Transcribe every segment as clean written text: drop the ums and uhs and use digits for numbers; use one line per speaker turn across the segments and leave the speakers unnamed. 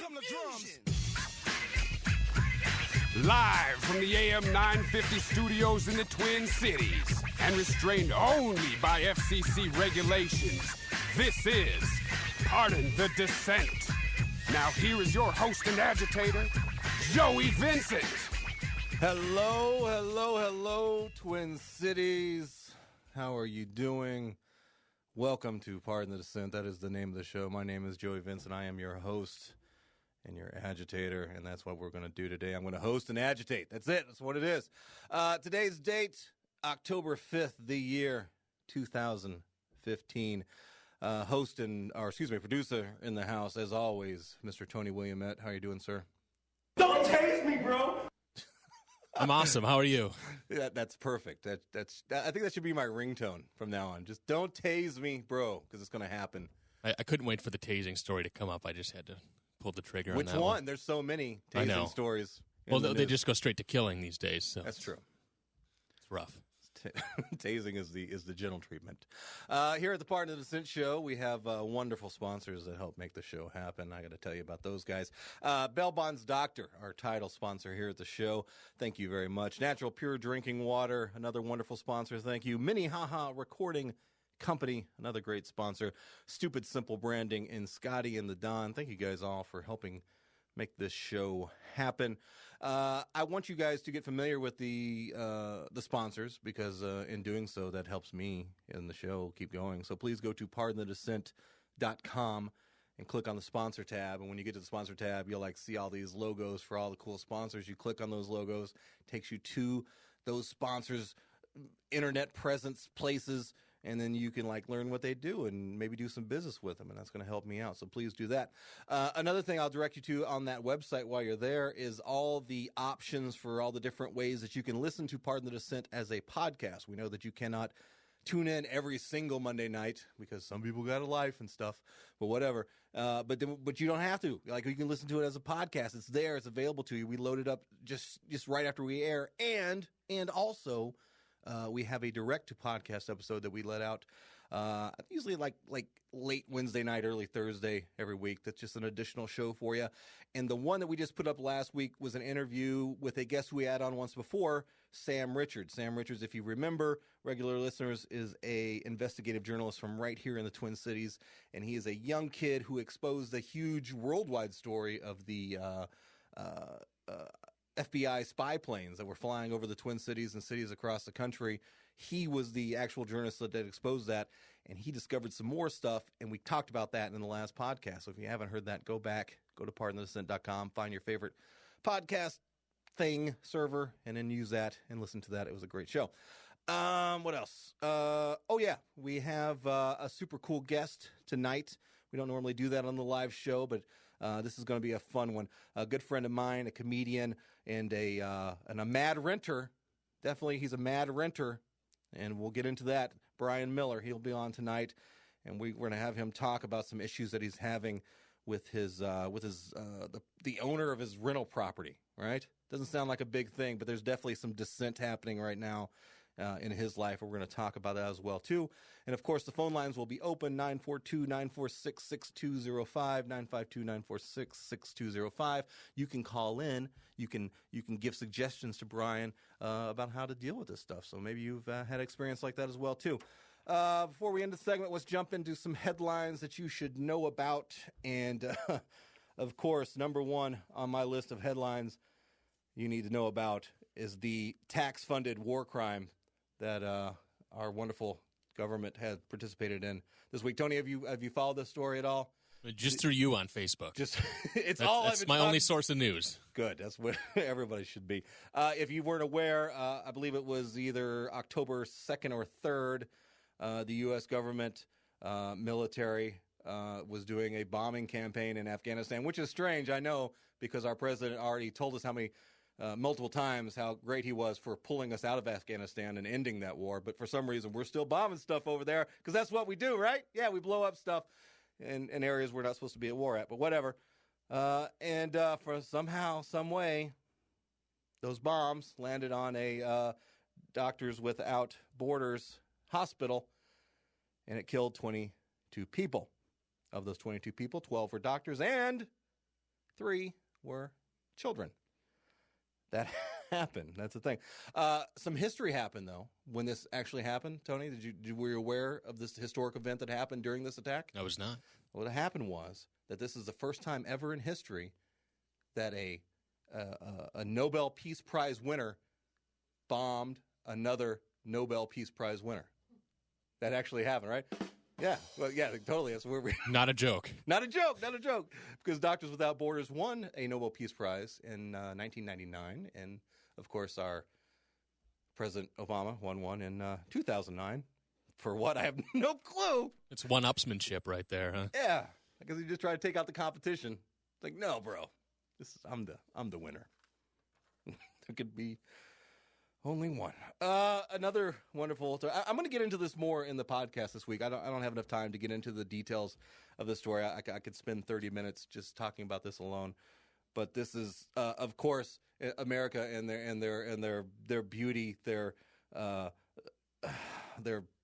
come the drums.
Live from the AM950 studios in the Twin Cities and restrained only by FCC regulations, this is Pardon the Dissent. Now here is your host and agitator, Joey Vincent.
Hello, Twin Cities. How are you doing? Welcome to Pardon the Dissent. That is the name of the show. My name is Joey Vincent. I am your host and your agitator, and that's what we're going to do today. I'm going to host and agitate. That's it. That's what it is. Today's date, October 5th, the year 2015. Producer in the house, as always, Mr. Tony Williamette. How are you doing, sir?
Don't tase me, bro.
I'm awesome. How are you?
That's perfect. I think that should be my ringtone from now on. Just don't tase me, bro, because it's going to happen.
I couldn't wait for the tasing story to come up. I just had to pull the trigger on that.
Which one? There's so many tasing stories.
Well, they just go straight to killing these days. So
that's true.
It's rough.
Tasing is the gentle treatment. Here at the Pardon the Dissent show, we have wonderful sponsors that help make the show happen. I got to tell you about those guys. Bell Bonds Doctor, our title sponsor here at the show. Thank you very much. Natural Pure Drinking Water, another wonderful sponsor. Thank you. Minnehaha Recording Company, another great sponsor. Stupid Simple Branding, and Scotty and the Don. Thank you guys all for helping make this show happen. I want you guys to get familiar with the sponsors, because in doing so, that helps me and the show keep going. So please go to pardonthedissent.com and click on the sponsor tab. And when you get to the sponsor tab, you'll see all these logos for all the cool sponsors. You click on those logos, takes you to those sponsors' internet presence places, and then you can learn what they do and maybe do some business with them, and that's going to help me out. So please do that. Another thing I'll direct you to on that website while you're there is all the options for all the different ways that you can listen to Pardon the Dissent as a podcast. We know that you cannot tune in every single Monday night because some people got a life and stuff, but whatever. But you don't have to. You can listen to it as a podcast. It's there. It's available to you. We load it up just right after we air, and also. We have a direct-to-podcast episode that we let out usually like late Wednesday night, early Thursday every week. That's just an additional show for you. And the one that we just put up last week was an interview with a guest we had on once before, Sam Richards. Sam Richards, if you remember, regular listeners, is a investigative journalist from right here in the Twin Cities, and he is a young kid who exposed a huge worldwide story of the FBI spy planes that were flying over the Twin Cities and cities across the country. He was the actual journalist that exposed that, and he discovered some more stuff, and we talked about that in the last podcast. So if you haven't heard that, go back, go to pardonthedissent.com, find your favorite podcast thing, server, and then use that and listen to that. It was a great show. What else? We have a super cool guest tonight. We don't normally do that on the live show, but this is going to be a fun one. A good friend of mine, a comedian, and a mad renter. Definitely, he's a mad renter, and we'll get into that. Bryan Miller, he'll be on tonight, and we're going to have him talk about some issues that he's having with the owner of his rental property. Right? Doesn't sound like a big thing, but there's definitely some dissent happening right now in his life. We're going to talk about that as well, too. And, of course, the phone lines will be open, 942-946-6205, 952-946-6205. You can call in. You can give suggestions to Bryan about how to deal with this stuff. So maybe you've had experience like that as well, too. Before we end the segment, let's jump into some headlines that you should know about. And, of course, number one on my list of headlines you need to know about is the tax-funded war crime that our wonderful government has participated in this week. Tony, have you followed this story at all?
Just through you on Facebook.
That's
my only source of news.
Good. That's what everybody should be. If you weren't aware, I believe it was either October 2nd or 3rd, the U.S. government military was doing a bombing campaign in Afghanistan, which is strange, I know, because our president already told us multiple times how great he was for pulling us out of Afghanistan and ending that war. But for some reason, we're still bombing stuff over there because that's what we do, right? Yeah, we blow up stuff in areas we're not supposed to be at war at, but whatever. And for somehow, some way, those bombs landed on a Doctors Without Borders hospital, and it killed 22 people. Of those 22 people, 12 were doctors and 3 were children. That happened. That's the thing. Some history happened, though, when this actually happened. Tony, were you aware of this historic event that happened during this attack?
I was not.
What happened was that this is the first time ever in history that a Nobel Peace Prize winner bombed another Nobel Peace Prize winner. That actually happened, right? Yeah, well, yeah, totally. That's where we.
Not a joke.
Not a joke. Not a joke. Because Doctors Without Borders won a Nobel Peace Prize in 1999, and of course, our President Obama won one in 2009. For what? I have no clue.
It's one-upsmanship right there, huh?
Yeah, because he just tried to take out the competition. It's like, no, bro, I'm the winner. There could be only one. Another wonderful. I'm going to get into this more in the podcast this week. I don't have enough time to get into the details of the story. I could spend 30 minutes just talking about this alone. But this is, of course, America and their beauty, their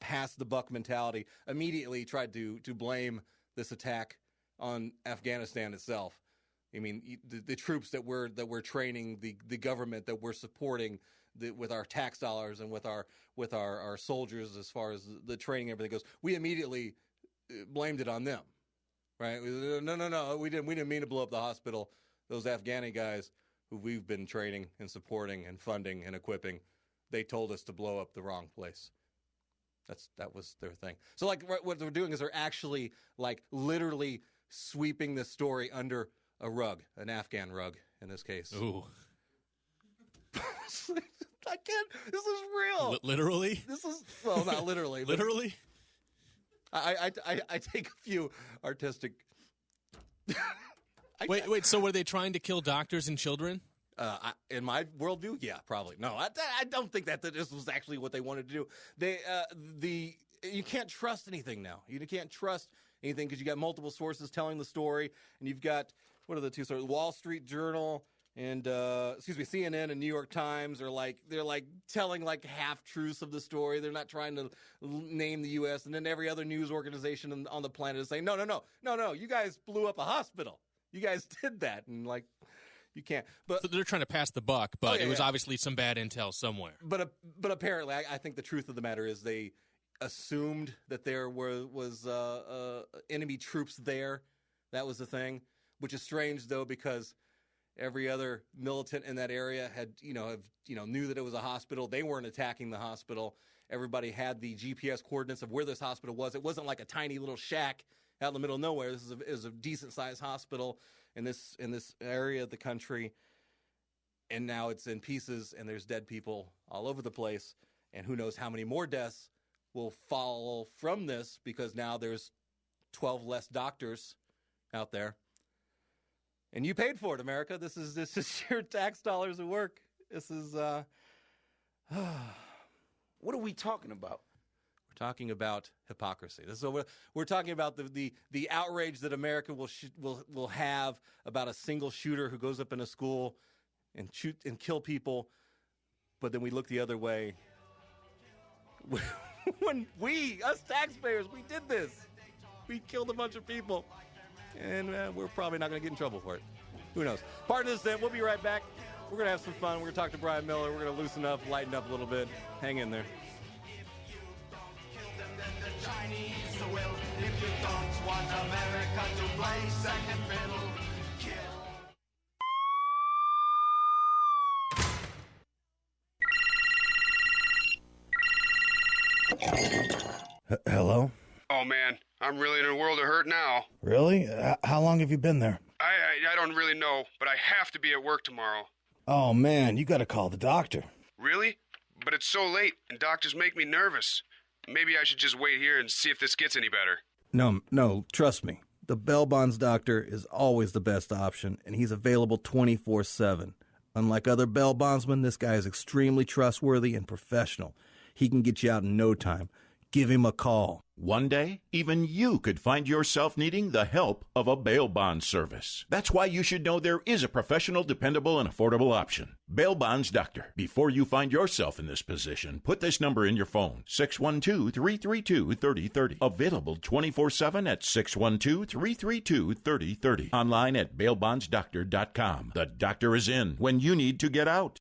pass the buck mentality. Immediately tried to blame this attack on Afghanistan itself. I mean, the troops that we're training, the government that we're supporting with our tax dollars and with our soldiers as far as the training and everything goes, we immediately blamed it on them, right? No, we didn't mean to blow up the hospital. Those Afghani guys who we've been training and supporting and funding and equipping, they told us to blow up the wrong place. That was their thing. So like what they're doing is they're actually like literally sweeping this story under a rug, an Afghan rug in this case.
Ooh.
I can't. This is real.
Literally?
This is, well, not literally.
Literally?
I take a few artistic.
Wait. So were they trying to kill doctors and children?
In my worldview, yeah, probably. No, I don't think that this was actually what they wanted to do. You can't trust anything now. You can't trust anything because you got multiple sources telling the story, and you've got, what are the two sources? Wall Street Journal and CNN and New York Times they're telling like half truths of the story. They're not trying to name the U.S. And then every other news organization on the planet is saying, no, you guys blew up a hospital. You guys did that, and like. You can't. But
so they're trying to pass the buck, but it was obviously some bad intel somewhere.
But apparently, I think the truth of the matter is they assumed that there was enemy troops there. That was the thing, which is strange though because every other militant in that area knew that it was a hospital. They weren't attacking the hospital. Everybody had the GPS coordinates of where this hospital was. It wasn't like a tiny little shack out in the middle of nowhere. This is a decent sized hospital in this area of the country, and now it's in pieces, and there's dead people all over the place, and who knows how many more deaths will follow from this because now there's 12 less doctors out there, and you paid for it, America. This is your tax dollars at work. This is
What are we talking about?
We're talking about hypocrisy. This is what we're talking about the outrage that America will have about a single shooter who goes up in a school and shoot and kill people, but then we look the other way. When us taxpayers, we did this. We killed a bunch of people, and we're probably not going to get in trouble for it. Who knows? Pardon us, then. We'll be right back. We're going to have some fun. We're going to talk to Bryan Miller. We're going to loosen up, lighten up a little bit. Hang in there.
Chinese will, if you don't want America to play second fiddle, kill.
Hello?
Oh, man, I'm really in a world of hurt now.
Really? How long have you been there?
I don't really know, but I have to be at work tomorrow.
Oh, man, you gotta call the doctor.
Really? But it's so late, and doctors make me nervous. Maybe I should just wait here and see if this gets any better.
No, trust me. The Bell Bonds doctor is always the best option, and he's available 24/7. Unlike other bail bondsmen, this guy is extremely trustworthy and professional. He can get you out in no time. give him a call.
One day, even you could find yourself needing the help of a bail bond service. That's why you should know there is a professional, dependable, and affordable option. Bail Bonds Doctor. Before you find yourself in this position, put this number in your phone, 612-332-3030. Available 24/7 at 612-332-3030. Online at bailbondsdoctor.com. The doctor is in when you need to get out.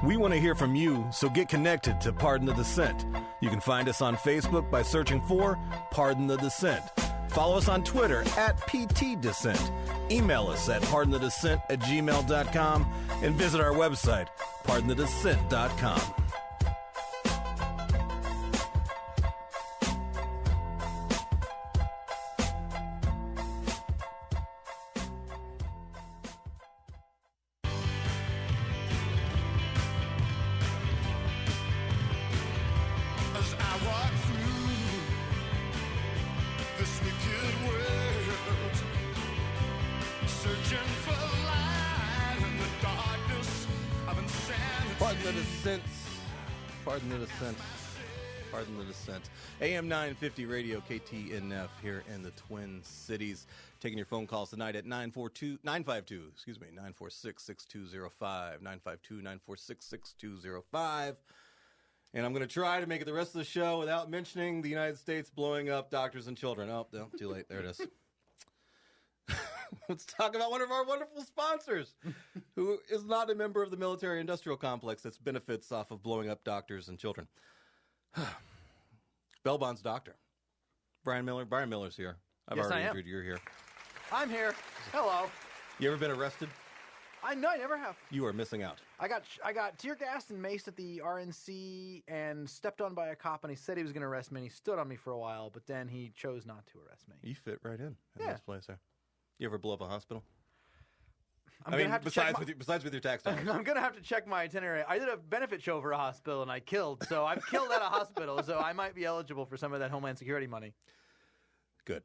We want to hear from you, so get connected to Pardon the Dissent. You can find us on Facebook by searching for Pardon the Dissent. Follow us on Twitter at PT Dissent. Email us at pardonthedissent@gmail.com and visit our website, pardonthedissent.com.
As I walk through this wicked world, searching for light in the darkness of insanity.
Pardon the Dissent. Pardon the Dissent. Pardon the Dissent. AM950 Radio KTNF here in the Twin Cities. Taking your phone calls tonight at 946-6205, 952-946-6205. And I'm going to try to make it the rest of the show without mentioning the United States blowing up doctors and children. Oh, no, too late. There it is. Let's talk about one of our wonderful sponsors, who is not a member of the military-industrial complex that benefits off of blowing up doctors and children. Bail Bonds Doctor. Bryan Miller. Bryan Miller's here. I've
Yes,
already
I am.
injured you're here.
I'm here. Hello.
You ever been arrested?
I never have.
You are missing out.
I got tear gassed and maced at the RNC and stepped on by a cop, and he said he was going to arrest me, and he stood on me for a while, but then he chose not to arrest me.
You fit right in
Yeah.
this place there. You ever blow up a hospital?
I'm gonna have to check
besides with your tax dollars.
I'm going to have to check my itinerary. I did a benefit show for a hospital, and I killed, so I've killed at a hospital, so I might be eligible for some of that Homeland Security money.
Good.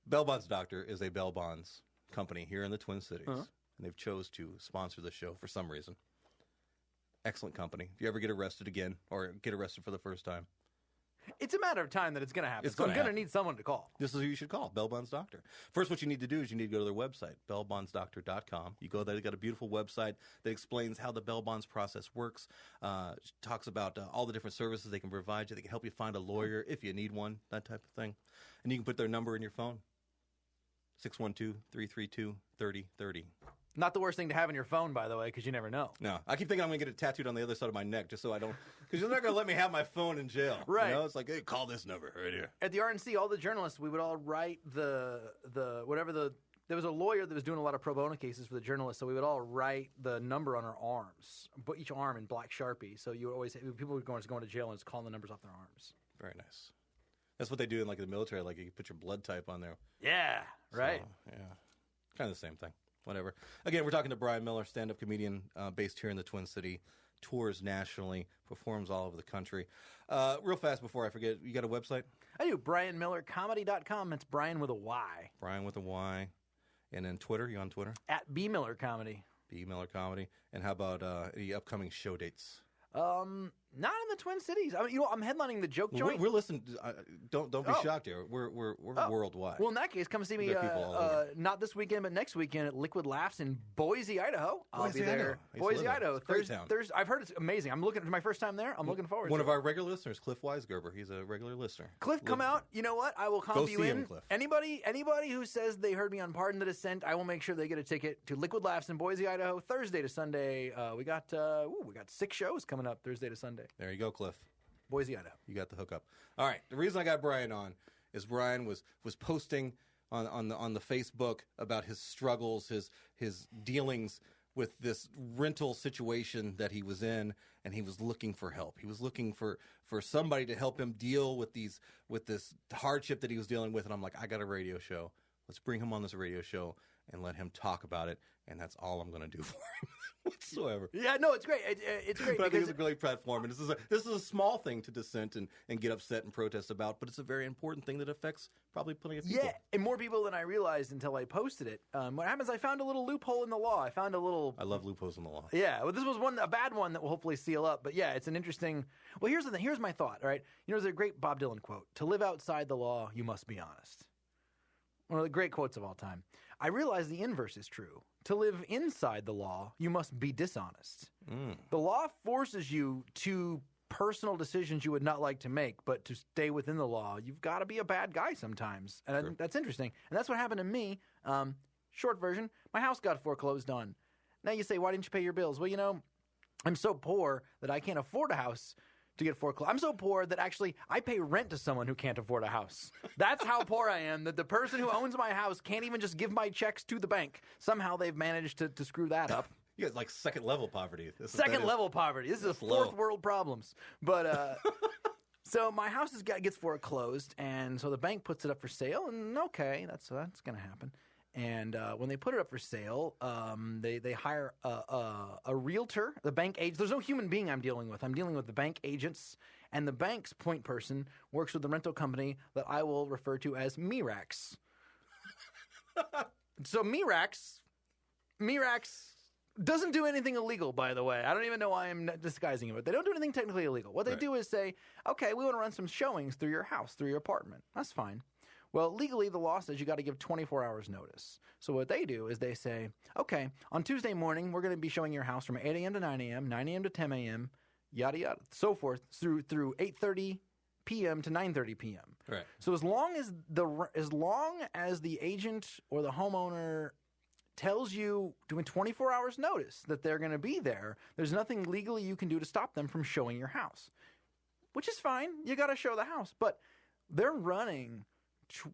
Bail Bonds Doctor is a bail bonds company here in the Twin Cities, and they've chose to sponsor the show for some reason. Excellent company. If you ever get arrested again or get arrested for the first time,
It's a matter of time that it's going to happen.
It's
So I'm
gonna
going to
happen.
need someone to call.
this is who you should call, Bail Bonds Doctor. First, what you need to do is you need to go to their website, bailbondsdoctor.com. You go there, they got a beautiful website that explains how the bail bonds process works, talks about all the different services they can provide you. They can help you find a lawyer if you need one, that type of thing. And you can put their number in your phone, 612-332-3030.
Not the worst thing to have in your phone, by the way, because you never know.
No, I keep thinking I'm going to get it tattooed on the other side of my neck just so I don't, because you're not going to let me have my phone in jail.
Right.
You know? It's like, hey, call this number right here.
At the RNC, all the journalists, we would all write there was a lawyer that was doing a lot of pro bono cases for the journalists, so we would all write the number on our arms, but each arm in black Sharpie. So you would always, people would going to jail and just calling the numbers off their arms.
Very nice. That's what they do in like the military. Like you can put your blood type on there.
Yeah, right.
So, yeah, kind of the same thing. Whatever. Again, we're talking to Bryan Miller, stand-up comedian based here in the Twin City, tours nationally, performs all over the country. Real fast before I forget, you got a website?
I do. BryanMillerComedy.com. It's Brian with a Y.
Brian with a Y. And then Twitter, you on Twitter?
At B Miller Comedy.
B Miller Comedy. And how about any upcoming show dates?
Not in the Twin Cities. I mean, I'm headlining the Joke Joint.
We're listening. Don't be shocked here. We're worldwide.
Well, in that case, come see me.
There are people all over.
Not this weekend, but next weekend at Liquid Laughs in Boise, Idaho. I'll
Boise,
be there.
Idaho. I used to
Boise,
live there.
Idaho.
It's a great town.
I've heard it's amazing. I'm looking for my first time there. I'm looking forward.
One
to
of
it.
our regular listeners, Cliff Weisgerber. He's a regular listener.
Cliff, come out. You know what? I will
Go
comp you
see
in.
him, Cliff.
Anybody who says they heard me on Pardon the Dissent, I will make sure they get a ticket to Liquid Laughs in Boise, Idaho, Thursday to Sunday. We got 6 shows coming up Thursday to Sunday.
There you go, Cliff.
Boise, Idaho.
You got the hookup. All right. The reason I got Brian on is Brian was posting on the Facebook about his struggles, his dealings with this rental situation that he was in, and he was looking for help. He was looking for somebody to help him deal with this hardship that he was dealing with. And I'm like, I got a radio show.
Let's bring him on this radio show and let him talk about it, and that's all I'm going to do for him whatsoever.
Yeah, no, it's great. It's great.
But I think
because
it's a great platform, and this is a small thing to dissent and get upset and protest about, but it's a very important thing that affects probably plenty of people.
Yeah, and more people than I realized until I posted it. What happens, I found a little loophole in the law. I love
loopholes in the law.
Yeah, well, this was a bad one that will hopefully seal up. But yeah, it's an interesting... Well, here's the thing. Here's my thought, all right? There's a great Bob Dylan quote. To live outside the law, you must be honest. One of the great quotes of all time. I realize the inverse is true. To live inside the law, you must be dishonest. The law forces you to personal decisions you would not like to make, but to stay within the law, you've got to be a bad guy sometimes. And I think that's interesting. And that's what happened to me. Short version, my house got foreclosed on. Now you say, why didn't you pay your bills? Well, I'm so poor that I can't afford a house to get foreclosed. I'm so poor that actually I pay rent to someone who can't afford a house. That's how poor I am, that the person who owns my house can't even just give my checks to the bank. Somehow they've managed to screw that up.
You got like second-level poverty.
Second-level poverty. This is fourth-world problems. But so my house gets foreclosed, and so the bank puts it up for sale, and okay, that's going to happen. And when they put it up for sale, they hire a realtor, the bank agent. There's no human being I'm dealing with. I'm dealing with the bank agents, and the bank's point person works with the rental company that I will refer to as Mirax. So Mirax doesn't do anything illegal, by the way. I don't even know why I'm disguising it, but they don't do anything technically illegal. What they do is say, okay, we want to run some showings through your house, through your apartment. That's fine. Well, legally, the law says you got to give 24 hours notice. So what they do is they say, okay, on Tuesday morning, we're going to be showing your house from 8 a.m. to 9 a.m., 9 a.m. to 10 a.m., yada, yada, so forth, through 8:30 p.m. to 9:30 p.m.
Right.
So as long as the agent or the homeowner tells you doing 24 hours notice that they're going to be there, there's nothing legally you can do to stop them from showing your house, which is fine. You got to show the house. But they're running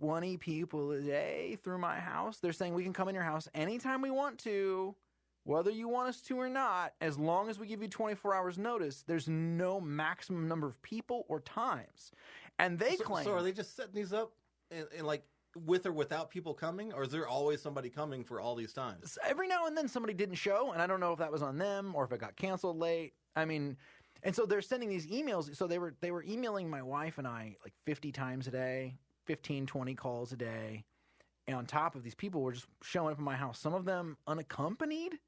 20 people a day through my house. They're saying we can come in your house anytime we want to, whether you want us to or not, as long as we give you 24 hours notice. There's no maximum number of people or times. And they claim...
So are they just setting these up and like with or without people coming? Or is there always somebody coming for all these times?
Every now and then somebody didn't show, and I don't know if that was on them or if it got canceled late. I mean... And so they're sending these emails. So they were emailing my wife and I like 50 times a day. 15, 20 calls a day. And on top of these people were just showing up in my house. Some of them unaccompanied.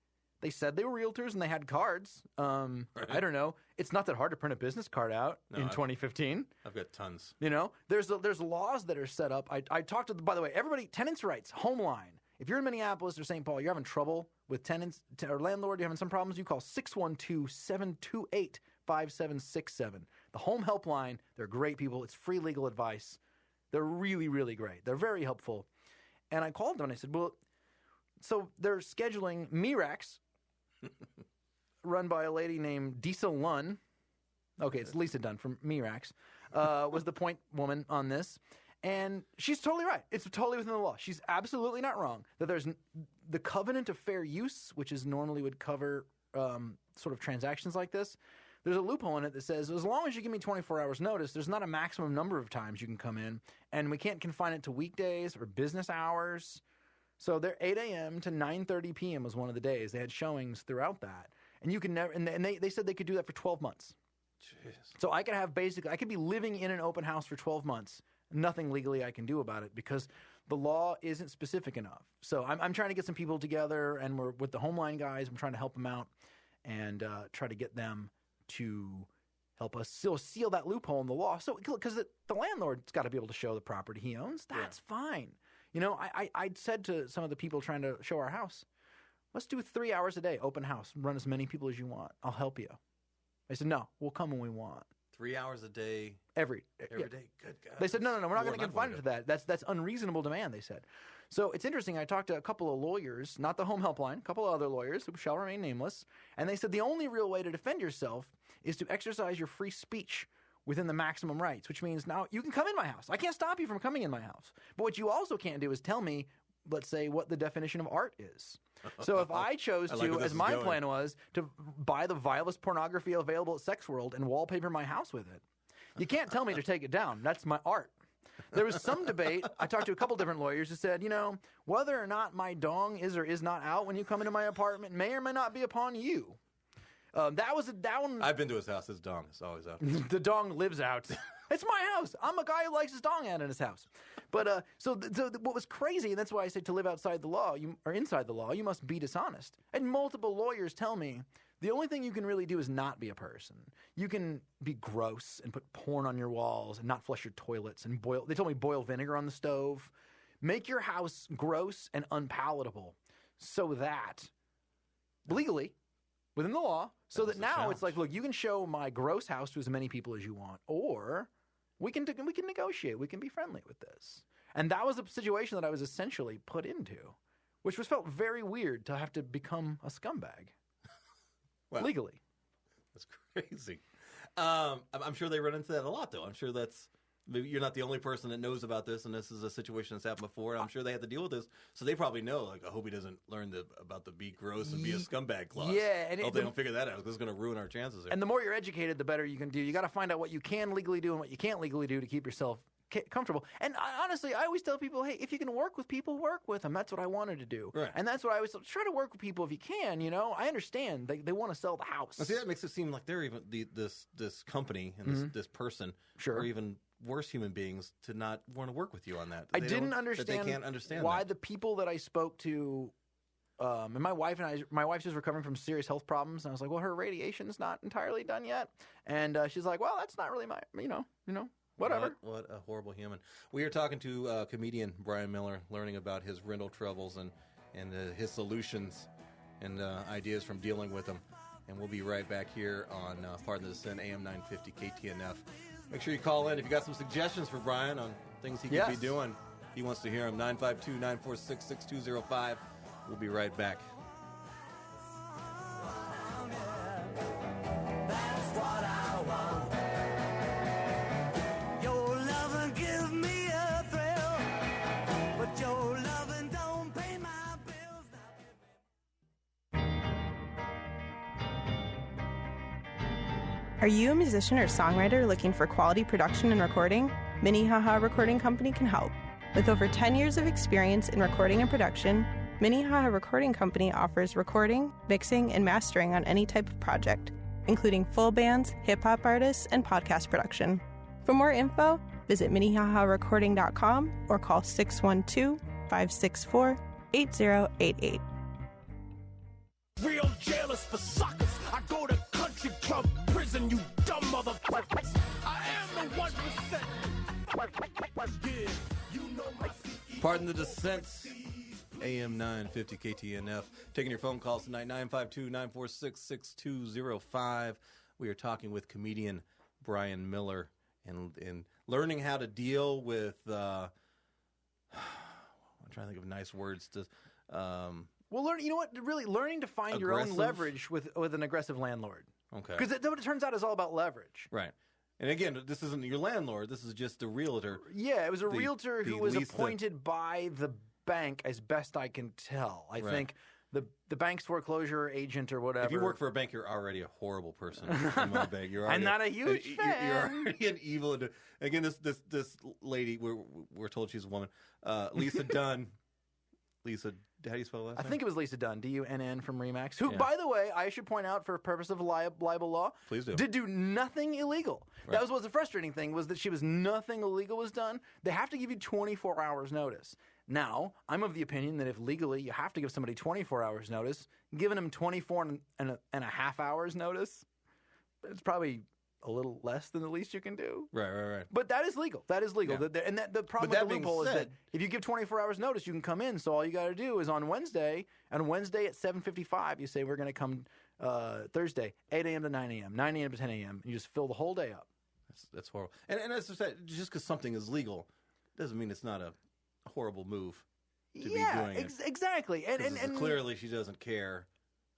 They said they were realtors and they had cards. Right. I don't know. It's not that hard to print a business card out in 2015.
I've got tons.
There's laws that are set up. I talked to, by the way, everybody, tenants' rights, home line. If you're in Minneapolis or St. Paul, you're having trouble with tenants or landlord, you're having some problems, you call 612-728-5767. The home helpline, they're great people. It's free legal advice. They're really, really great. They're very helpful. And I called them and I said, well, so they're scheduling Mirax, run by a lady named Disa Lunn. Okay, it's Lisa Dunn from Mirax, was the point woman on this. And she's totally right. It's totally within the law. She's absolutely not wrong. That there's the covenant of fair use, which is normally would cover sort of transactions like this. There's a loophole in it that says, as long as you give me 24 hours notice, there's not a maximum number of times you can come in, and we can't confine it to weekdays or business hours. So they're 8 a.m. to 9:30 p.m. was one of the days. They had showings throughout that. And you can never, and they said they could do that for 12 months. Jeez. So I could be living in an open house for 12 months. Nothing legally I can do about it because the law isn't specific enough. So I'm trying to get some people together, and we're with the Homeline guys. I'm trying to help them out and try to get them to help us still seal that loophole in the law. So, because the landlord's got to be able to show the property he owns. That's fine. I said to some of the people trying to show our house, let's do 3 hours a day, open house, run as many people as you want. I'll help you. I said, no, we'll come when we want.
3 hours a day?
Every
day? Good God.
They said, no, we're not going to confine it to that. That's unreasonable demand, they said. So it's interesting. I talked to a couple of lawyers, not the home helpline, a couple of other lawyers who shall remain nameless, and they said the only real way to defend yourself is to exercise your free speech within the maximum rights, which means now you can come in my house. I can't stop you from coming in my house. But what you also can't do is tell me, let's say, what the definition of art is. So if I chose to, as my plan was, to buy the vilest pornography available at Sex World and wallpaper my house with it, you can't tell me to take it down. That's my art. There was some debate. I talked to a couple different lawyers who said, whether or not my dong is or is not out when you come into my apartment may or may not be upon you. That one.
I've been to his house. His dong is always out.
The dong lives out. It's my house. I'm a guy who likes his dong out in his house. But so what was crazy, and that's why I say to live outside the law, or inside the law, you must be dishonest. And multiple lawyers tell me the only thing you can really do is not be a person. You can be gross and put porn on your walls and not flush your toilets and boil. They told me boil vinegar on the stove. Make your house gross and unpalatable so that legally, within the law, so that now it's like, look, you can show my gross house to as many people as you want, or we can negotiate. We can be friendly with this. And that was the situation that I was essentially put into, which felt very weird to have to become a scumbag.
Well,
legally.
That's crazy. I'm sure they run into that a lot, though. I'm sure you're not the only person that knows about this, and this is a situation that's happened before. And I'm sure they have to deal with this, so they probably know. Like, I hope he doesn't learn about the be gross and be a scumbag clause.
Yeah, and
I hope they don't figure that out. This is going to ruin our chances here.
And the more you're educated, the better you can do. You got to find out what you can legally do and what you can't legally do to keep yourself comfortable. And honestly, I always tell people, hey, if you can work with people, work with them. That's what I wanted to do.
Right.
And that's what I always try to work with people if you can. I understand they want to sell the house.
Now, see, that makes it seem like they're even this company and this person are even worse human beings to not want to work with you on that.
I didn't understand.
They can't understand
why
that.
The people that I spoke to. And my wife just recovering from serious health problems, and I was like, well, her radiation's not entirely done yet, and she's like, well, that's not really my, whatever.
What a horrible human. We are talking to comedian Bryan Miller, learning about his rental troubles and his solutions and ideas from dealing with them. And we'll be right back here on Pardon the Dissent, AM950 KTNF. Make sure you call in if you got some suggestions for Bryan on things he could be doing. He wants to hear them. 952-946-6205. We'll be right back.
Are you a musician or songwriter looking for quality production and recording? Minnehaha Recording Company can help. With over 10 years of experience in recording and production, Minnehaha Recording Company offers recording, mixing, and mastering on any type of project, including full bands, hip-hop artists, and podcast production. For more info, visit minnehaharecording.com or call 612-564-8088.
Real jailers for suckers. I go to country club prison, you dumb motherfuckers. I am the 1%. Yeah, you know my
Pardon the Dissent. AM950 KTNF. Taking your phone calls tonight, 952-946-6205. We are talking with comedian Bryan Miller and learning how to deal with, I'm trying to think of nice words to...
Well, learning to find your own leverage with an aggressive landlord.
Okay.
Because what it turns out is all about leverage.
Right. And again, this isn't your landlord. This is just a realtor.
Yeah, it was a realtor who was appointed by the bank, as best I can tell. I think the bank's foreclosure agent or whatever.
If you work for a bank, you're already a horrible person. In my bank.
I'm not a huge fan.
You're already an evil. Again, this lady, we're told she's a woman, Lisa Dunn. Lisa, how do you spell that?
I think it was Lisa Dunn, Dunn from Remax, who, by the way, I should point out for purpose of libel law,
please do,
did do nothing illegal. Right. That was the frustrating thing, was that nothing illegal was done. They have to give you 24 hours notice. Now, I'm of the opinion that if legally you have to give somebody 24 hours notice, giving them 24 and a half hours notice, it's probably a little less than the least you can do.
Right.
But that is legal. That is legal. Yeah. And the problem with the loophole is that if you give 24 hours notice, you can come in. So all you got to do is on Wednesday at 7:55, you say, we're going to come Thursday, 8 a.m. to 9 a.m., 9 a.m. to 10 a.m. You just fill the whole day up.
That's horrible. And as I said, just because something is legal doesn't mean it's not a horrible move to be doing it.
Exactly. And
clearly she doesn't care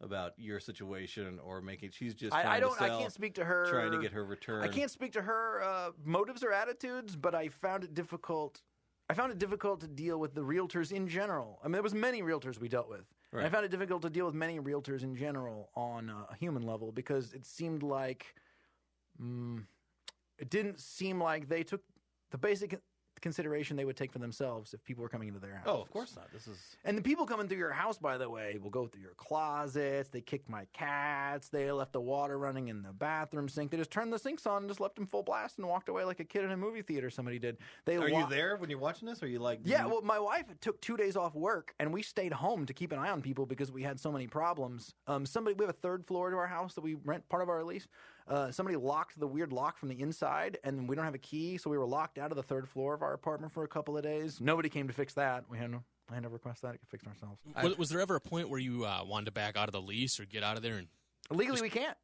about your situation or making. She's just.
I can't speak to her.
Trying to get her return.
I can't speak to her motives or attitudes, but I found it difficult. To deal with the realtors in general. I mean, there was many realtors we dealt with. Right. And I found it difficult to deal with many realtors in general on a human level because it seemed like it didn't seem like they took the basic consideration they would take for themselves if people were coming into their house.
Oh, of course not.
And the people coming through your house, by the way, will go through your closets. They kicked my cats. They left the water running in the bathroom sink. They just turned the sinks on and just left them full blast and walked away like a kid in a movie theater. Somebody did.
Are you there when you're watching this? Or are you like?
Yeah. Well, my wife took 2 days off work, and we stayed home to keep an eye on people because we had so many problems. We have a third floor to our house that we rent, part of our lease. Somebody locked the weird lock from the inside, and we don't have a key, so we were locked out of the third floor of our apartment for a couple of days. Nobody came to fix that. I had to request that. It could fix ourselves.
Was there ever a point where you wanted to back out of the lease or get out of there? And
legally, we can't.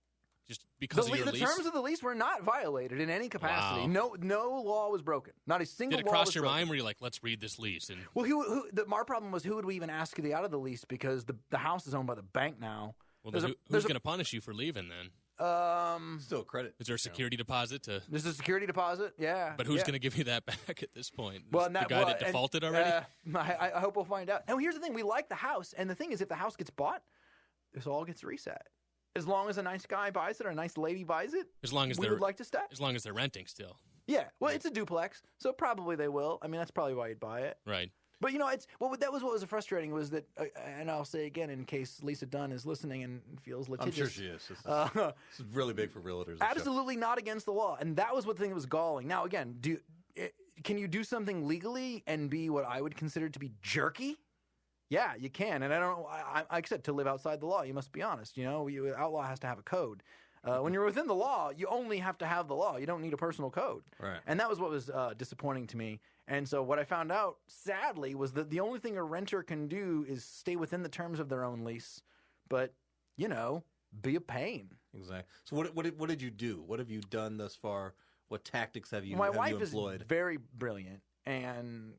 Just because of your lease?
The terms of the lease were not violated in any capacity.
Wow.
No law was broken. Not a single law was broken.
Did it cross your mind where you're like, let's read this lease? And
well, our problem was, who would we even ask to get out of the lease, because the house is owned by the bank now.
Well, who's going to punish you for leaving then?
Still credit.
Is there a security deposit to?
There's a security deposit, yeah.
But who's going to give you that back at this point?
Well,
the guy that defaulted already?
I hope we'll find out. And here's the thing: we like the house, and the thing is, if the house gets bought, this all gets reset. As long as a nice guy buys it or a nice lady buys it, we would like to stay.
As long as they're renting still.
Yeah. Well, it's a duplex, so probably they will. I mean, that's probably why you'd buy it.
Right.
But that was what was frustrating, was that, and I'll say again in case Lisa Dunn is listening and feels litigious.
I'm sure she is. This is really big for realtors.
Absolutely not against the law, and that was what the thing that was galling. Now, again, can you do something legally and be what I would consider to be jerky? Yeah, you can, and I accept to live outside the law. You must be honest. Outlaw has to have a code. When you're within the law, you only have to have the law. You don't need a personal code.
Right.
And that was what was disappointing to me. And so what I found out, sadly, was that the only thing a renter can do is stay within the terms of their own lease, but, be a pain.
Exactly. So what did you do? What have you done thus far? What tactics have you
My
employed?
wife is very brilliant, and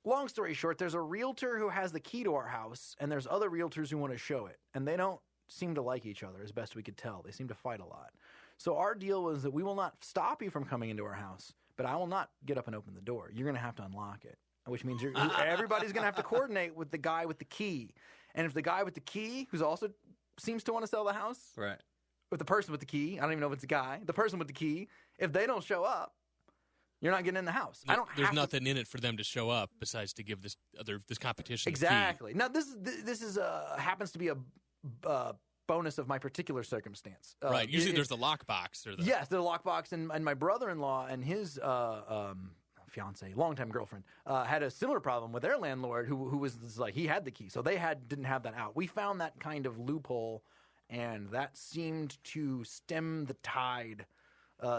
long story short, there's a realtor who has the key to our house, and there's other realtors who want to show it, and they don't seem to like each other, as best we could tell. They seem to fight a lot. So our deal was that we will not stop you from coming into our house, but I will not get up and open the door. You're going to have to unlock it, which means everybody's going to have to coordinate with the guy with the key. And if the guy with the key, who's also seems to want to sell the house,
right,
with the person with the key, I don't even know if it's a guy, the person with the key, if they don't show up, you're not getting in the house.
There's nothing in it for them to show up besides to give this competition
exactly. Now this is happens to be a bonus of my particular circumstance.
Right. Usually there's the lockbox.
Yes, the lockbox, and my brother-in-law and his fiance, longtime girlfriend, had a similar problem with their landlord who was like, he had the key, so they didn't have that out. We found that kind of loophole, and that seemed to stem the tide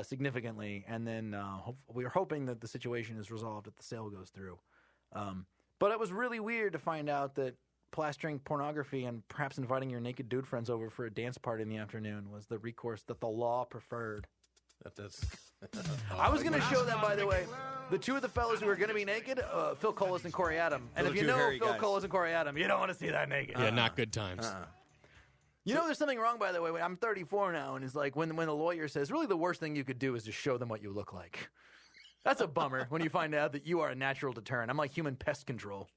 significantly. And then we are hoping that the situation is resolved if the sale goes through. But it was really weird to find out that plastering pornography and perhaps inviting your naked dude friends over for a dance party in the afternoon was the recourse that the law preferred. I was going to show them, by the way, the two of the fellas who are going to be naked, Phil Colas and Corey Adam. And if you know Phil Colas and Corey Adam, you don't want to see that naked.
Yeah, not good times.
There's something wrong, by the way. I'm 34 now, and it's like when the lawyer says, really the worst thing you could do is just show them what you look like. That's a bummer when you find out that you are a natural deterrent. I'm like human pest control.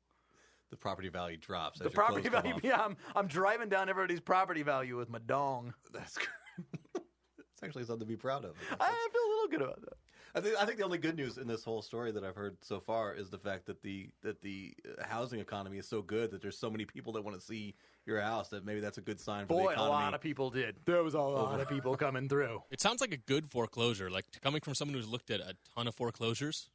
The property value drops.
The property value, yeah. I'm driving down everybody's property value with my dong.
That's great. It's actually something to be proud of.
I feel a little good about that.
I think the only good news in this whole story that I've heard so far is the fact that the housing economy is so good that there's so many people that want to see your house that maybe that's a good sign for the economy.
Boy, a lot of people did. There was a lot of people coming through.
It sounds like a good foreclosure. Like coming from someone who's looked at a ton of foreclosures.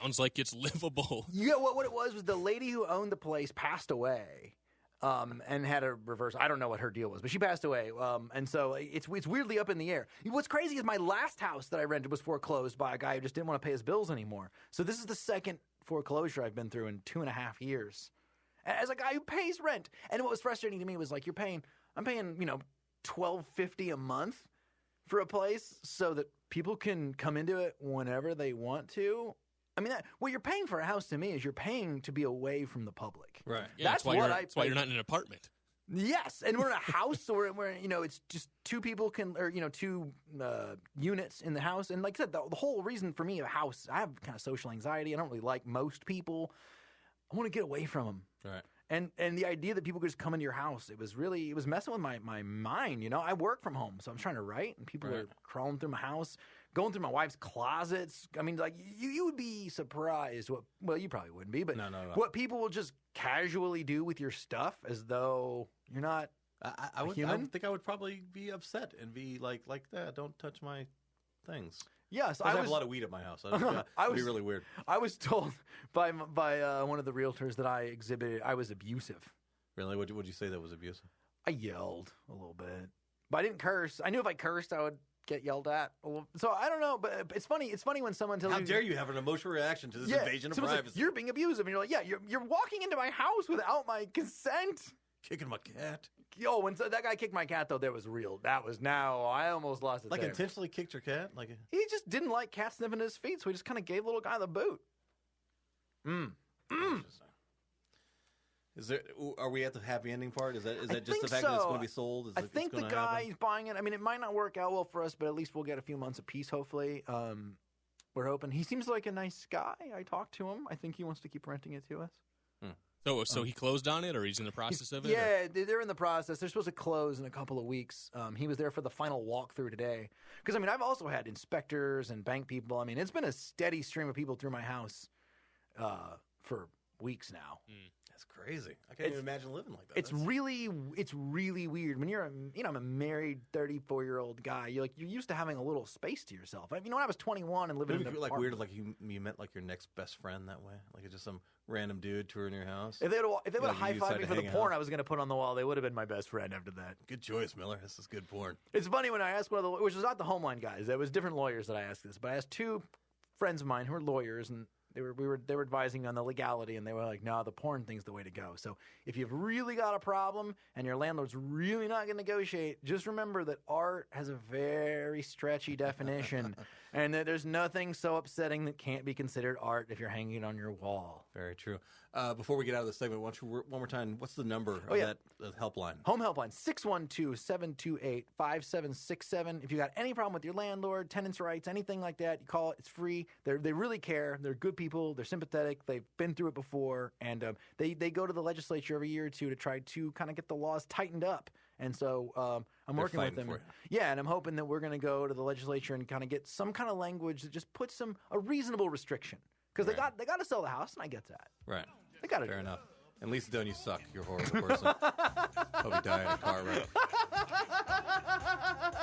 Sounds like it's livable.
Yeah, what it was the lady who owned the place passed away, and had a reverse. I don't know what her deal was, but she passed away, and so it's weirdly up in the air. What's crazy is my last house that I rented was foreclosed by a guy who just didn't want to pay his bills anymore. So this is the second foreclosure I've been through in 2.5 years, as a guy who pays rent. And what was frustrating to me was like, I'm paying $12.50 a month for a place so that people can come into it whenever they want to. I mean, what you're paying for a house to me is you're paying to be away from the public.
Right.
Yeah, that's why you're not in an apartment.
Yes, and we're in a house where it's just two people two units in the house. And like I said, the whole reason for me of a house, I have kind of social anxiety. I don't really like most people. I want to get away from them.
Right.
And the idea that people could just come into your house, it was messing with my mind. I work from home, so I'm trying to write, and people are crawling through my house, going through my wife's closets. I mean, like, you would be surprised well, you probably wouldn't be, but
No.
what people will just casually do with your stuff as though you're not
I would think I would probably be upset and be like that. Don't touch my things.
Yes,
I have a lot of weed at my house. It'd be really weird.
I was told by one of the realtors that I exhibited I was abusive.
Really? Would you say that was abusive?
I yelled a little bit, but I didn't curse. I knew if I cursed, I would get yelled at. So I don't know, but it's funny. It's funny when someone tells you,
"How dare you have an emotional reaction to this invasion of
privacy?
privacy?
You're being abusive," and you're like, "Yeah, you're walking into my house without my consent."
Kicking my cat.
Yo, when that guy kicked my cat, though, that was real. That was now. I almost lost it.
Like
there.
intentionally kicked your cat? Like
he just didn't like cat sniffing his feet, so he just kind of gave the little guy the boot.
Are we at the happy ending part? Is that just
think
the fact that it's going to be sold?
I think the guy's buying it. I mean, it might not work out well for us, but at least we'll get a few months of peace, hopefully. We're hoping. He seems like a nice guy. I talked to him. I think he wants to keep renting it to us.
So he closed on it, or he's in the process of it?
Yeah, they're in the process. They're supposed to close in a couple of weeks. He was there for the final walkthrough today. Because, I mean, I've also had inspectors and bank people. I mean, it's been a steady stream of people through my house for weeks now.
That's crazy. I can't even imagine living like that.
It's really weird. When you're I'm a married 34-year-old guy. You're used to having a little space to yourself. When I was 21 and living in an
like
apartment.
weird, like you met like your next best friend that way, like it's just some random dude touring your house.
If they would have high-fived me for the porn
out.
I was going to put on the wall, they would have been my best friend after that.
Good choice, Miller. This is good porn.
It's funny when I asked one of the, which was not the Homeline guys. It was different lawyers that I asked this, but I asked two friends of mine who are lawyers, and they were advising on the legality, and they were like, "No, the porn thing's the way to go." So if you've really got a problem and your landlord's really not going to negotiate, just remember that art has a very stretchy definition, and that there's nothing so upsetting that can't be considered art if you're hanging it on your wall.
Very true. Before we get out of the segment, why don't you one more time? What's the number of that helpline?
Home helpline 612-728-5767. If you got any problem with your landlord, tenants' rights, anything like that, you call it. It's free. They really care. They're good people. They're sympathetic. They've been through it before, and they go to the legislature every year or two to try to kind of get the laws tightened up. And so I'm working with them. Yeah, and I'm hoping that we're going to go to the legislature and kind of get some kind of language that just puts a reasonable restriction. Because they got to sell the house, and I get that.
Right.
They got to.
Fair enough. And Lisa Dunn, you suck. You're a horrible person. Hope you die in a car wreck.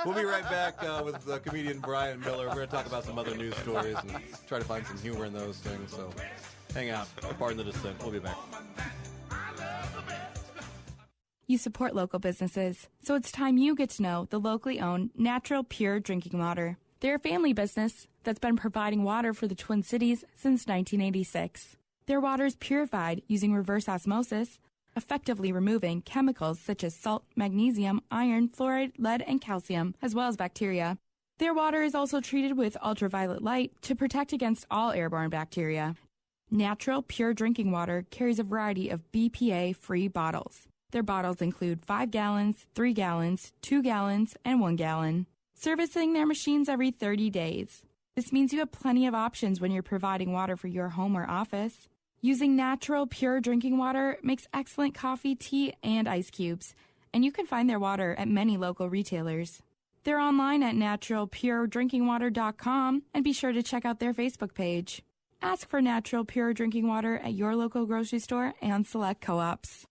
We'll be right back with comedian Bryan Miller. We're going to talk about some other news stories and try to find some humor in those things. So hang out. Pardon the dissent. We'll be back.
You support local businesses, so it's time you get to know the locally owned Natural Pure Drinking Water. They're a family business that's been providing water for the Twin Cities since 1986. Their water is purified using reverse osmosis, effectively removing chemicals such as salt, magnesium, iron, fluoride, lead, and calcium, as well as bacteria. Their water is also treated with ultraviolet light to protect against all airborne bacteria. Natural Pure Drinking Water carries a variety of BPA-free bottles. Their bottles include 5 gallons, 3 gallons, 2 gallons, and 1 gallon. Servicing their machines every 30 days. This means you have plenty of options when you're providing water for your home or office. Using natural, pure drinking water makes excellent coffee, tea, and ice cubes, and you can find their water at many local retailers. They're online at naturalpuredrinkingwater.com, and be sure to check out their Facebook page. Ask for natural, pure drinking water at your local grocery store and select co-ops.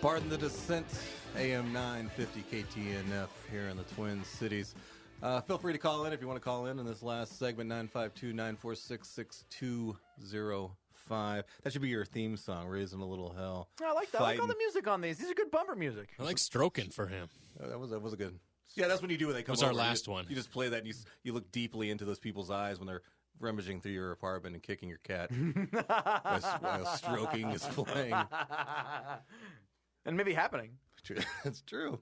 Pardon the dissent, AM950 KTNF here in the Twin Cities. Feel free to call in if you want to call in this last segment, 952-946-6205. That should be your theme song, Raising a Little Hell.
I like that. I like all the music on these. These are good bumper music.
I like stroking for him.
That was a good. Yeah, that's what you do when they come
over. That was our last one.
You just play that and you look deeply into those people's eyes when they're rummaging through your apartment and kicking your cat while stroking is playing.
And maybe happening.
It's true.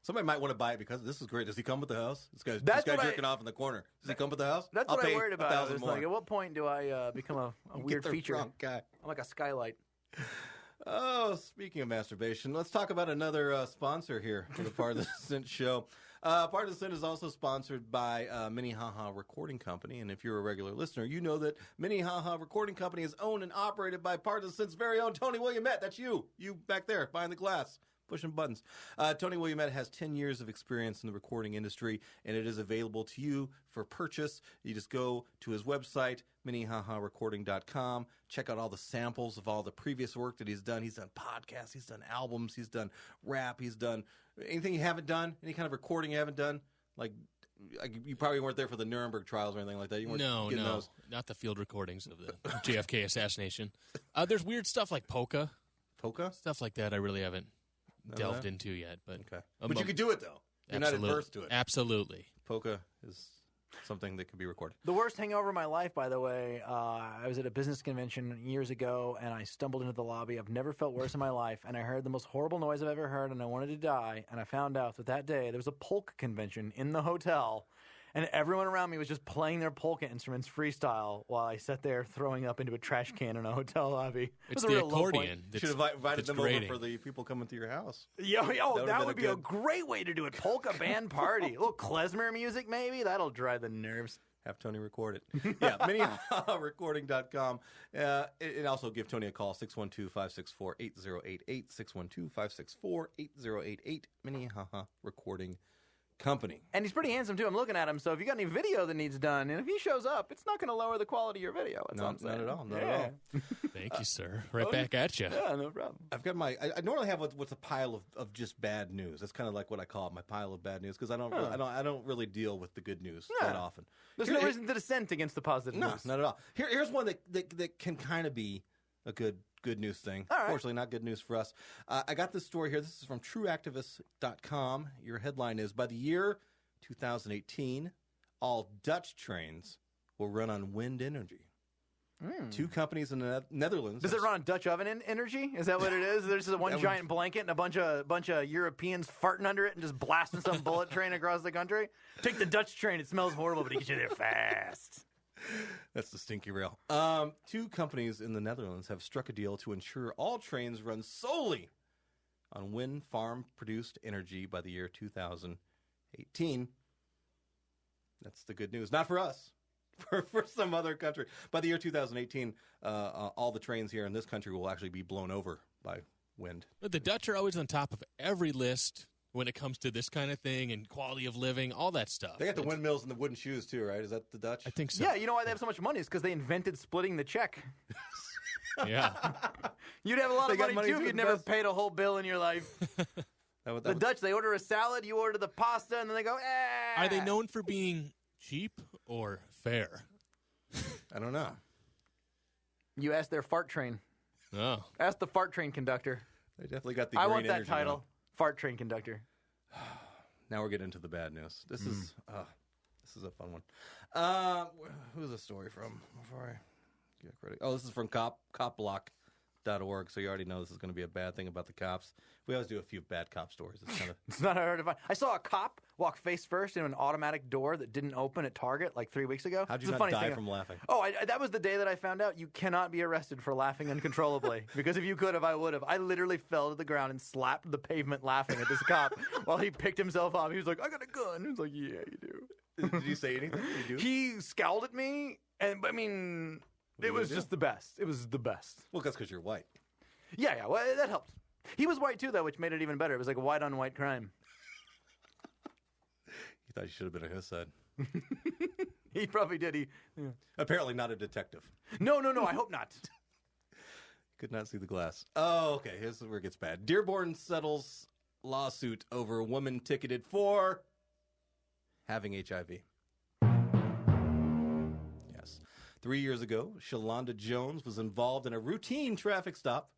Somebody might want to buy it because this is great. Does he come with the house? This guy jerking off in the corner. Does he come with the house?
That's
I'll
what
pay
I worried about.
$1,000
Like, at what point do I become a weird feature?
Guy.
I'm like a skylight.
Oh, speaking of masturbation, let's talk about another sponsor here for the Part of the Descent show. Part of the Descent is also sponsored by Minnehaha Recording Company, and if you're a regular listener, you know that Minnehaha Recording Company is owned and operated by Part of the Descent's very own Tony Williamette. That's you back there behind the glass, pushing buttons. Tony Williamette has 10 years of experience in the recording industry, and it is available to you for purchase. You just go to his website, minnehaharecording.com. Check out all the samples of all the previous work that he's done. He's done podcasts, he's done albums, he's done rap, he's done anything you haven't done, any kind of recording you haven't done. Like you probably weren't there for the Nuremberg trials or anything like that. You weren't getting those.
Not the field recordings of the JFK assassination. There's weird stuff like polka.
Polka?
Stuff like that I really haven't delved into yet. But
But you could do it, though. You're not adverse to it.
Absolutely.
Polka is something that can be recorded.
The worst hangover of my life, by the way, I was at a business convention years ago, and I stumbled into the lobby. I've never felt worse in my life, and I heard the most horrible noise I've ever heard, and I wanted to die, and I found out that day there was a polka convention in the hotel, and everyone around me was just playing their polka instruments freestyle while I sat there throwing up into a trash can in a hotel lobby.
It's the accordion.
You should have invited them over for the people coming to your house.
That would be a great way to do it. Polka band party. A little klezmer music, maybe? That'll dry the nerves.
Have Tony record it. Yeah, minnehaharecording.com. And also give Tony a call, 612-564-8088, 612-564-8088, Minnehaha Recording Company.
And he's pretty handsome, too. I'm looking at him, so if you got any video that needs done, and if he shows up, it's not going to lower the quality of your video. That's all I'm saying.
Not at all. Not at all.
Thank you, sir. Right back at you.
Yeah, no problem.
I've got I normally have what's a pile of just bad news. That's kind of like what I call it, my pile of bad news, because I don't really deal with the good news that often.
There's no reason to dissent against the positive news.
Not at all. Here's one that can kind of be a good news thing.
All right.
Unfortunately, not good news for us. I got this story here. This is from trueactivist.com. Your headline is, by the year 2018, all Dutch trains will run on wind energy. Two companies in the Netherlands.
Does it run on Dutch oven energy? Is that what it is? There's just one giant blanket and a bunch of Europeans farting under it and just blasting some bullet train across the country? Take the Dutch train. It smells horrible, but it gets you there fast.
That's the stinky rail. Two companies in the Netherlands have struck a deal to ensure all trains run solely on wind farm-produced energy by the year 2018. That's the good news. Not for us. For some other country. By the year 2018, all the trains here in this country will actually be blown over by wind.
But the Dutch are always on top of every list when it comes to this kind of thing and quality of living, all that stuff.
They got the windmills and the wooden shoes, too, right? Is that the Dutch?
I think so.
Yeah, you know why they have so much money? It's because they invented splitting the check.
Yeah.
You'd have a lot of money, too, if you'd never paid a whole bill in your life. The Dutch, they order a salad, you order the pasta, and then they go, eh.
Are they known for being cheap or fair?
I don't know.
You ask their fart train.
Oh.
Ask the fart train conductor.
They definitely got the
I
green
want that
energy
title.
now.
Fart train conductor.
Now we're getting into the bad news. This is a fun one. Who's the story from? Before I get credit. Oh, this is from copblock.org, so you already know this is going to be a bad thing about the cops. We always do a few bad cop stories. It's kind of
It's not hard to find. I saw a cop walk face first in an automatic door that didn't open at Target like 3 weeks ago.
How'd you not die from laughing?
Oh, that was the day that I found out you cannot be arrested for laughing uncontrollably. Because if you could have, I would have. I literally fell to the ground and slapped the pavement laughing at this cop while he picked himself up. He was like, I got a gun. He was like, yeah, you do.
Did you say anything? Did you do?
He scowled at me, and I mean, it was just the best. It was the best.
Well, that's because you're white.
Yeah, well, that helped. He was white, too, though, which made it even better. It was like a white-on-white crime.
You thought you should have been on his side.
He probably did.
Apparently not a detective.
No, I hope not.
Could not see the glass. Oh, okay. Here's where it gets bad. Dearborn settles lawsuit over woman ticketed for having HIV. Yes. 3 years ago, Shalonda Jones was involved in a routine traffic stop.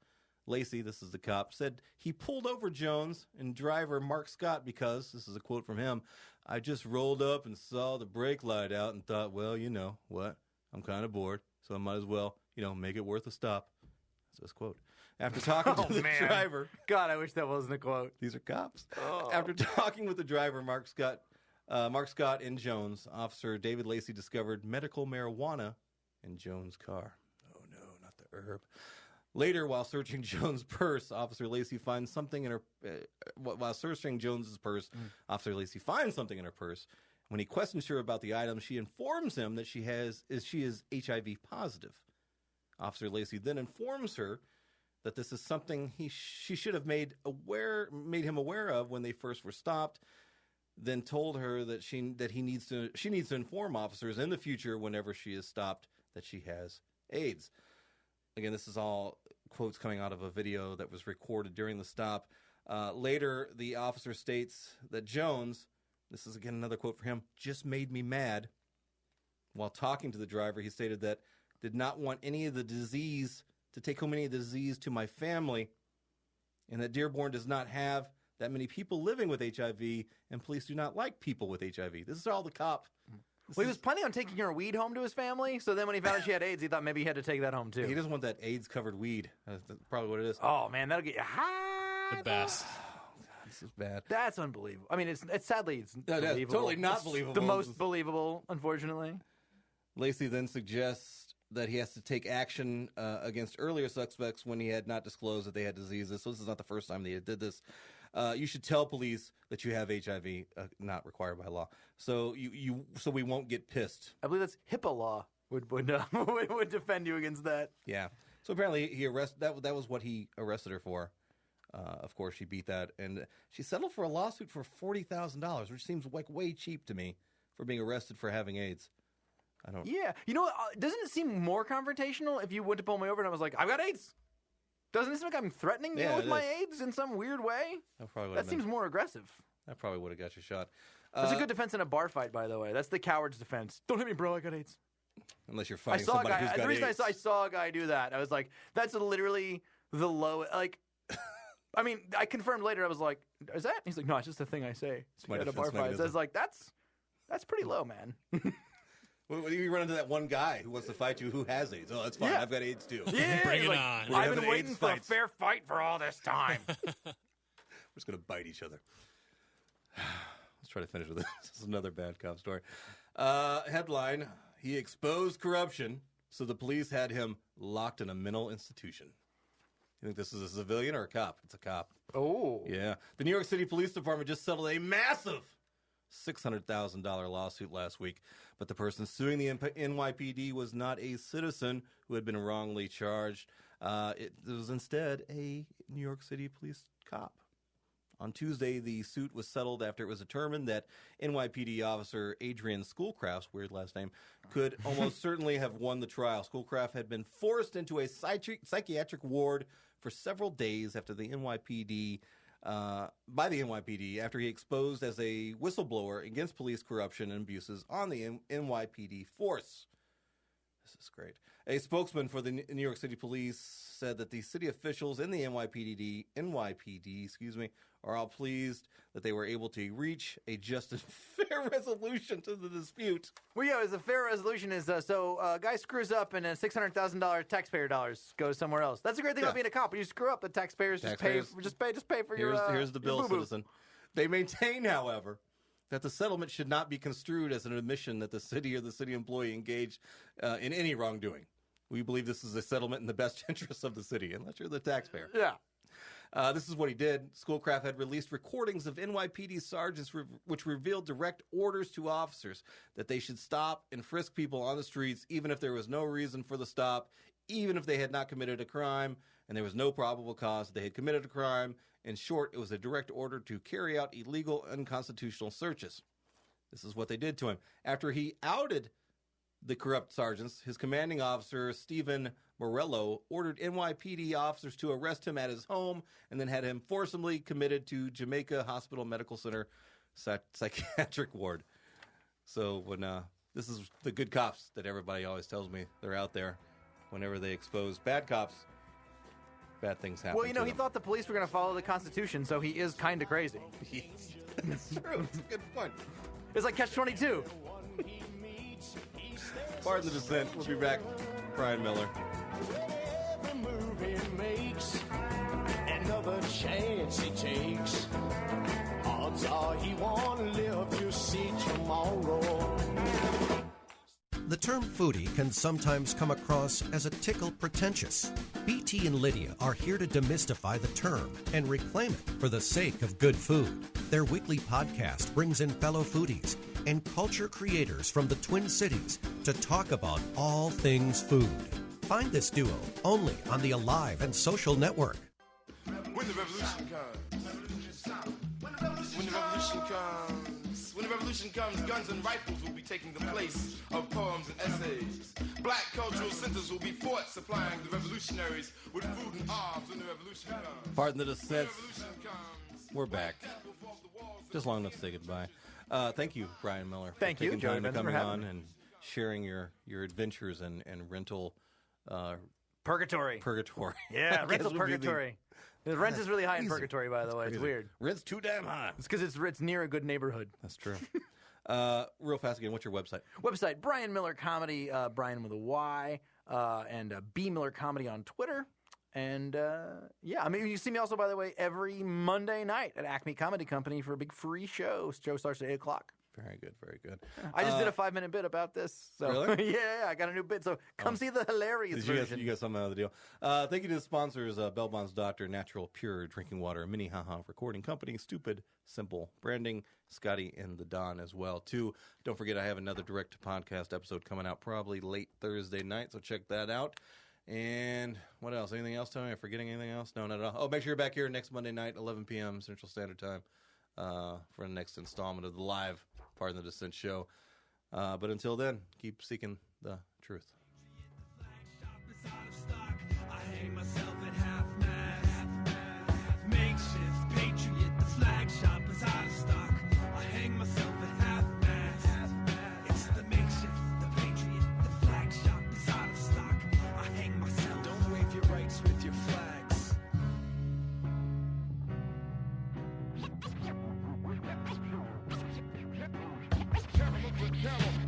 Lacey, this is the cop, said he pulled over Jones and driver Mark Scott because, this is a quote from him, I just rolled up and saw the brake light out and thought, well, you know what, I'm kind of bored, so I might as well, make it worth a stop. That's his quote. After talking to the driver.
God, I wish that wasn't a quote.
These are cops. Oh. After talking with the driver, Mark Scott and Jones, Officer David Lacey discovered medical marijuana in Jones' car. Oh, no, not the herb. Later, while searching Jones' purse, Officer Lacey finds something in her. While searching Jones's purse, Officer Lacey finds something in her purse. When he questions her about the item, she informs him that she is HIV positive. Officer Lacey then informs her that this is something she should have made him aware of when they first were stopped. Then told her that she needs to inform officers in the future whenever she is stopped that she has AIDS. Again, this is all quotes coming out of a video that was recorded during the stop. Later, the officer states that Jones, this is again another quote for him, just made me mad. While talking to the driver, he stated that did not want any of the disease to take home any of the disease to my family, and that Dearborn does not have that many people living with HIV, and police do not like people with HIV. This is all the cop.
Well, he was planning on taking her weed home to his family, so then when he found out she had AIDS, he thought maybe he had to take that home, too.
He doesn't want that AIDS-covered weed. That's probably what it is.
Oh, man, that'll get you high.
The best.
This is bad.
That's unbelievable. I mean, it's sadly, it's
believable. Totally not believable.
The most believable, unfortunately.
Lacey then suggests that he has to take action against earlier suspects when he had not disclosed that they had diseases. So this is not the first time that he did this. You should tell police that you have HIV, not required by law. So so we won't get pissed.
I believe that's HIPAA law would defend you against that.
Yeah. So apparently that was what he arrested her for. Of course, she beat that, and she settled for a lawsuit for $40,000, which seems like way cheap to me for being arrested for having AIDS. I don't.
Yeah. You know what? Doesn't it seem more confrontational if you went to pull me over and I was like, I've got AIDS? Doesn't it seem like I'm threatening you with my AIDS in some weird way? That seems more aggressive.
That probably would have got you shot.
That's a good defense in a bar fight, by the way. That's the coward's defense. Don't hit me, bro. I got AIDS.
Unless you're fighting somebody who's got AIDS.
The reason I saw a guy do that, I was like, that's literally the low. Like, I mean, I confirmed later. I was like, is that? He's like, no, it's just a thing I say. At a bar fight. I was like, that's pretty low, man.
Well, you run into that one guy who wants to fight you who has AIDS. Oh, that's fine. Yeah. I've got AIDS too.
Yeah,
bring it on.
I've been waiting for a fair fight for all this time.
We're just going to bite each other. Let's try to finish with this. This is another bad cop story. Headline, he exposed corruption, so the police had him locked in a mental institution. You think this is a civilian or a cop? It's a cop.
Oh.
Yeah. The New York City Police Department just settled a massive $600,000 lawsuit last week, but the person suing the NYPD was not a citizen who had been wrongly charged. It was instead a New York City police cop. On Tuesday, the suit was settled after it was determined that NYPD officer Adrian Schoolcraft's, weird last name, could almost certainly have won the trial. Schoolcraft had been forced into a psychiatric ward for several days after the NYPD by the NYPD after he exposed as a whistleblower against police corruption and abuses on the NYPD force. This is great. A spokesman for the New York City Police said that the city officials in the NYPD, are all pleased that they were able to reach a just and fair resolution to the dispute.
Well, yeah, a fair resolution is a guy screws up and $600,000 taxpayer dollars goes somewhere else. That's the great thing about being a cop. When you screw up, the taxpayers just pay for your.
Here's the bill, citizen. They maintain, however, that the settlement should not be construed as an admission that the city or the city employee engaged in any wrongdoing. We believe this is a settlement in the best interests of the city, unless you're the taxpayer.
Yeah.
This is what he did. Schoolcraft had released recordings of NYPD sergeants which revealed direct orders to officers that they should stop and frisk people on the streets even if there was no reason for the stop, even if they had not committed a crime, and there was no probable cause that they had committed a crime. In short, it was a direct order to carry out illegal, unconstitutional searches. This is what they did to him. After he outed the corrupt sergeants, his commanding officer, Stephen Morello, ordered NYPD officers to arrest him at his home and then had him forcibly committed to Jamaica Hospital Medical Center psychiatric ward. So when this is the good cops that everybody always tells me they're out there. Whenever they expose bad cops, bad things happen.
Well, he thought the police were going to follow the Constitution, so he is kind of crazy.
That's true. It's a good point.
It's like Catch-22.
Pardon the dissent. We'll be back. Bryan Miller.
Every move he makes, another chance he takes. Odds are he won't live to see tomorrow.
The term foodie can sometimes come across as a tickle pretentious. BT and Lydia are here to demystify the term and reclaim it for the sake of good food. Their weekly podcast brings in fellow foodies and culture creators from the Twin Cities to talk about all things food. Find this duo only on the Alive and Social Network.
When the revolution comes, when the revolution comes, guns and rifles will be taking the place of poems and essays. Black cultural centers will be fought, supplying the revolutionaries with food and arms when the revolution comes.
Pardon the dissent. We're back. Just long enough to say goodbye. Thank you, Bryan Miller.
Thank you,
taking
Joey
time to
Vincent,
coming
for having
on
me.
and sharing your adventures and rental.
Purgatory. Yeah, rental purgatory. The rent is really high in purgatory, by the way. It's weird.
Rent's too damn high.
It's because it's near a good neighborhood.
That's true. Real fast again, what's your website?
Website, Bryan Miller Comedy, Bryan with a Y, and B Miller Comedy on Twitter. And, yeah, I mean, you can see me also, by the way, every Monday night at Acme Comedy Company for a big free show. Show starts at 8 o'clock.
Very good, very good.
I just did a 5-minute bit about this. So.
Really?
Yeah, I got a new bit. So come see the hilarious version.
You got something out of the deal. Thank you to the sponsors, Bell Bonds Doctor, Natural Pure Drinking Water, Minnehaha Recording Company, Stupid Simple Branding, Scotty and the Don as well, too. Don't forget, I have another direct-to-podcast episode coming out probably late Thursday night, so check that out. And what else? Anything else, Tony? Am I forgetting anything else? No, not at all. Oh, make sure you're back here next Monday night, 11 p.m. Central Standard Time, for the next installment of the live Pardon the Dissent show. But until then, keep seeking the truth.
I hang myself at half-mast. Makeshift patriot, the flag shop is out of stock. I hang myself at half-mast. It's the makeshift, the patriot, the flag shop is out of stock. I hang myself. Don't wave your rights with your flags. Camera,